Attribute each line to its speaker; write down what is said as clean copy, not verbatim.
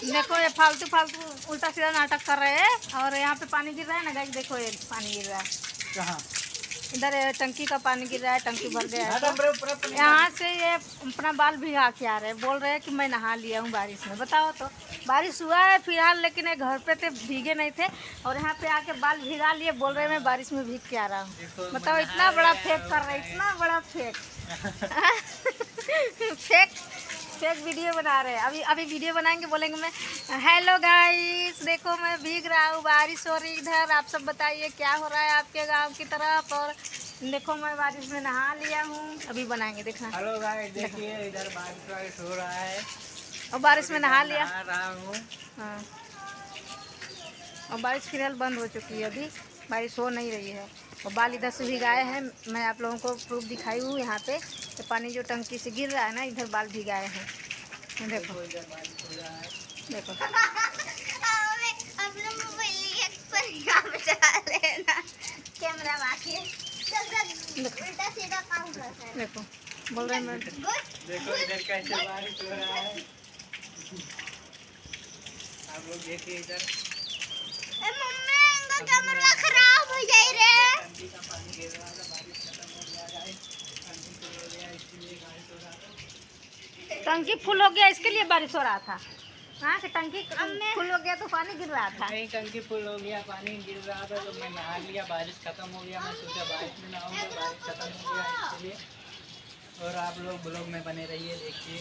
Speaker 1: देखो ये फालतू फालतू उल्टा सीधा नाटक कर रहे हैं और यहाँ पे पानी गिर रहा है ना गाइस। देखो ये पानी गिर रहा है
Speaker 2: कहाँ?
Speaker 1: इधर टंकी का पानी गिर रहा है, टंकी भर गया है। तो यहाँ से ये अपना बाल भिगा के आ रहे हैं, बोल रहे हैं कि मैं नहा लिया हूँ बारिश में। बताओ तो, बारिश हुआ है फिलहाल लेकिन ये घर पे थे, भीगे नहीं थे और यहाँ पे आके बाल भिगा लिए, बोल रहे हैं मैं बारिश में भीग के आ रहा हूँ। बताओ इतना बड़ा फेक कर रहे हैं, इतना बड़ा फेक फेक फेक वीडियो बना रहे हैं। अभी वीडियो बनाएंगे, बोलेंगे मैं हेलो गाइस देखो मैं भीग रहा हूँ, बारिश हो रही इधर, आप सब बताइए क्या हो रहा है आपके गांव की तरफ। और देखो मैं बारिश में नहा लिया हूँ, अभी बनाएंगे देखना।
Speaker 2: हेलो गाइस देखिए इधर बारिश हो रहा है
Speaker 1: और बारिश में नहा लिया।
Speaker 2: नहा रहा हूँ।
Speaker 1: हाँ, और बारिश फिलहाल बंद हो चुकी है, अभी बारिश हो नहीं रही है। और बाल इधर से भिगाए हैं, मैं आप लोगों को प्रूफ दिखाई हूँ। यहाँ पे तो पानी जो टंकी से गिर रहा है ना, इधर बाल भिगाए हैं। देखो देखो देखो बोल रहे हैं
Speaker 2: देखो इधर कैसे बारिश हो रहा है, आप लोग देखिए इधर
Speaker 3: कैमरा खराब हो जाए रे।
Speaker 2: टंकी का पानी गिर रहा था, बारिश खत्म हो गया गाइस, टंकी फुल हो गया इसलिए बारिश हो रहा था।
Speaker 1: टंकी फुल हो गया इसके लिए बारिश हो रहा था। हाँ कि टंकी फुल हो गया तो पानी गिर रहा था।
Speaker 2: नहीं टंकी फुल हो गया, पानी गिर रहा था तो मैं नहा लिया, बारिश खत्म हो गया, मैं सोचा बारिश में नहाऊंगा, बारिश खत्म हो गया इसलिए। और आप लोग ब्लॉग में बने रहिए देखिए।